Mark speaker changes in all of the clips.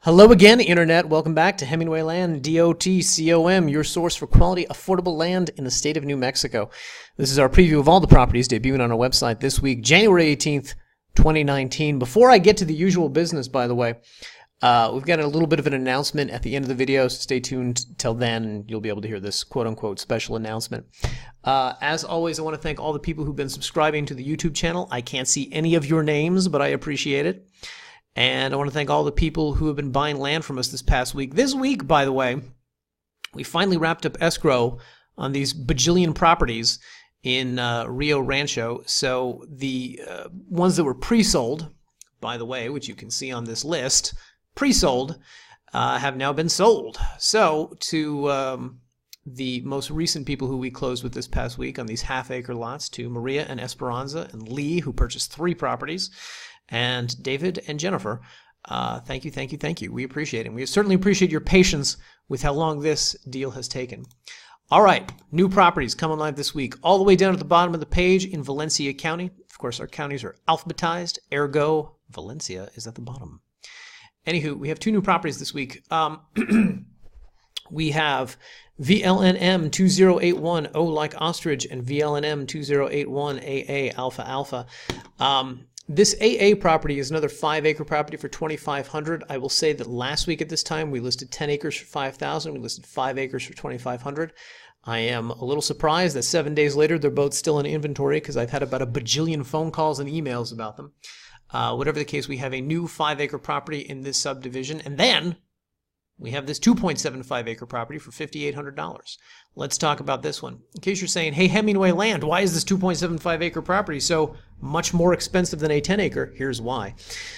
Speaker 1: Hello again, Internet. Welcome back to Hemingway Land, DOTCOM, your source for quality, affordable land in the state of New Mexico. This is our preview of all the properties debuting on our website this week, January 18th, 2019. Before I get to the usual business, by the way, we've got a little bit of an announcement at the end of the video, so stay tuned till then, and you'll be able to hear this quote-unquote special announcement. As always, I want to thank all the people who've been subscribing to the YouTube channel. I can't see any of your names, but I appreciate it. And I want to thank all the people who have been buying land from us this past week. This week, by the way, we finally wrapped up escrow on these bajillion properties in Rio Rancho. So the ones that were pre-sold, by the way, which you can see on this list, pre-sold, have now been sold. So to the most recent people who we closed with this past week on these half-acre lots, to Maria and Esperanza and Lee, who purchased 3 properties, and David and Jennifer, thank you, thank you, thank you. We appreciate it. We certainly appreciate your patience with how long this deal has taken. All right, new properties coming live this week, all the way down at the bottom of the page in Valencia County. Of course, our counties are alphabetized, ergo Valencia is at the bottom. Anywho, we have 2 new properties this week. We have VLNM 2081 O like ostrich and VLNM 2081 AA alpha alpha. This AA property is another 5-acre property for $2,500. I will say that last week at this time we listed 10 acres for $5,000. We listed 5 acres for $2,500. I am a little surprised that 7 days later they're both still in inventory because I've had about a bajillion phone calls and emails about them. Whatever the case, we have a new 5-acre property in this subdivision, and then we have this 2.75-acre property for $5,800. Let's talk about this one. In case you're saying, hey, Hemingway Land, why is this 2.75-acre property so much more expensive than a 10-acre? Here's why.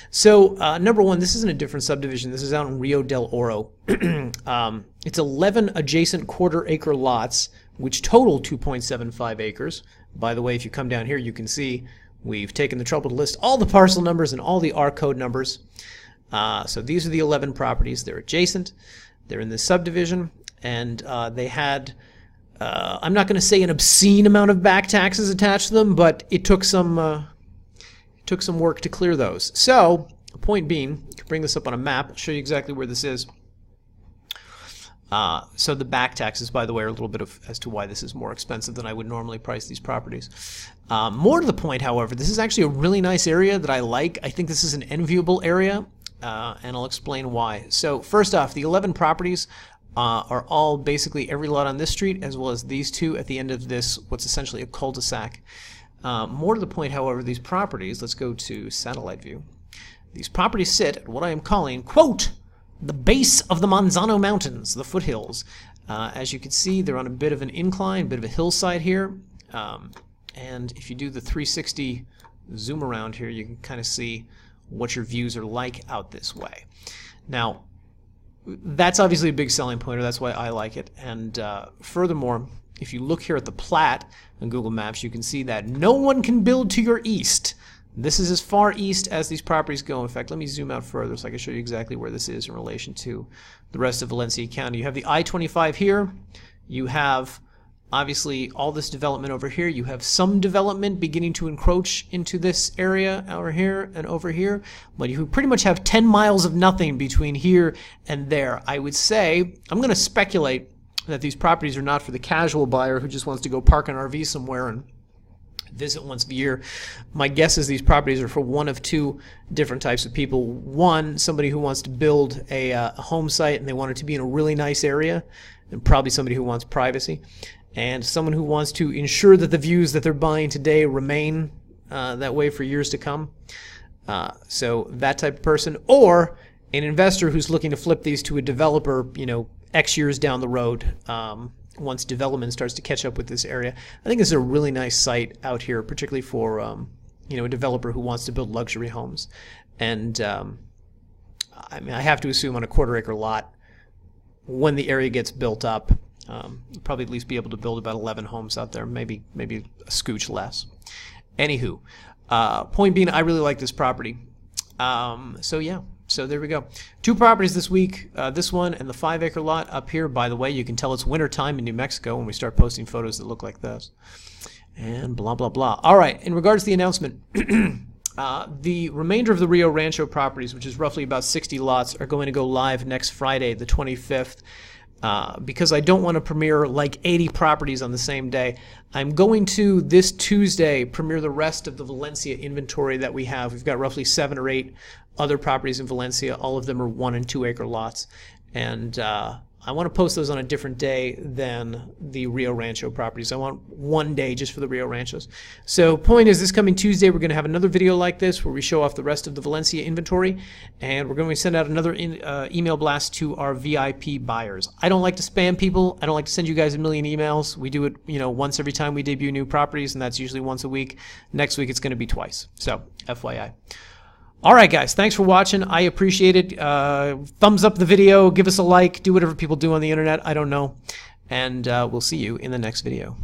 Speaker 1: So, number one, this isn't a different subdivision. This is out in Rio del Oro. It's 11 adjacent quarter-acre lots, which total 2.75 acres. By the way, if you come down here, you can see we've taken the trouble to list all the parcel numbers and all the R code numbers. So these are the 11 properties. They're adjacent. They're in this subdivision, and they had, I'm not going to say an obscene amount of back taxes attached to them, but it took some work to clear those. So, point being, you can bring this up on a map. I'll show you exactly where this is. So the back taxes, by the way, are a little bit of as to why this is more expensive than I would normally price these properties. More to the point, however, this is actually a really nice area that I like. I think this is an enviable area. And I'll explain why. So first off, the 11 properties are all basically every lot on this street, as well as these 2 at the end of this, what's essentially a cul-de-sac. More to the point, however, these properties, let's go to satellite view. These properties sit at what I am calling, quote, the base of the Manzano Mountains, the foothills. As you can see, they're on a bit of an incline, bit of a hillside here. And if you do the 360 zoom around here, you can kind of see what your views are like out this way. Now, that's obviously a big selling point, or that's why I like it. And furthermore, if you look here at the plat on Google Maps, you can see that no one can build to your east. This is as far east as these properties go. In fact, let me zoom out further so I can show you exactly where this is in relation to the rest of Valencia County. You have the I-25 here. You have obviously all this development over here. You have some development beginning to encroach into this area over here and over here, but you pretty much have 10 miles of nothing between here and there. I would say, I'm going to speculate that these properties are not for the casual buyer who just wants to go park an RV somewhere and visit once a year. My guess is these properties are for one of 2 different types of people. One, somebody who wants to build a home site and they want it to be in a really nice area, and probably somebody who wants privacy, and someone who wants to ensure that the views that they're buying today remain that way for years to come. So that type of person, or an investor who's looking to flip these to a developer, you know, X years down the road, once development starts to catch up with this area. I think this is a really nice site out here, particularly for you know, a developer who wants to build luxury homes. And I mean, I have to assume on a quarter-acre lot, when the area gets built up, you'll probably at least be able to build about 11 homes out there, maybe a scooch less. Anywho, point being, I really like this property. So yeah, so there we go. 2 properties this week, this one and the 5-acre lot up here. By the way, you can tell it's winter time in New Mexico when we start posting photos that look like this. And blah, blah, blah. All right, in regards to the announcement, The remainder of the Rio Rancho properties, which is roughly about 60 lots, are going to go live next Friday, the 25th. Because I don't want to premiere like 80 properties on the same day, I'm going to, this Tuesday, premiere the rest of the Valencia inventory that we have. We've got roughly 7 or 8 other properties in Valencia. All of them are 1 and 2 acre lots. And I want to post those on a different day than the Rio Rancho properties. I want one day just for the Rio Ranchos. So point is, this coming Tuesday, we're going to have another video like this where we show off the rest of the Valencia inventory, and we're going to send out another email blast to our VIP buyers. I don't like to spam people. I don't like to send you guys a million emails. We do it, once every time we debut new properties, and that's usually once a week. Next week, it's going to be twice. So FYI. All right, guys, thanks for watching. I appreciate it. Thumbs up the video, give us a like, do whatever people do on the internet. I don't know. And we'll see you in the next video.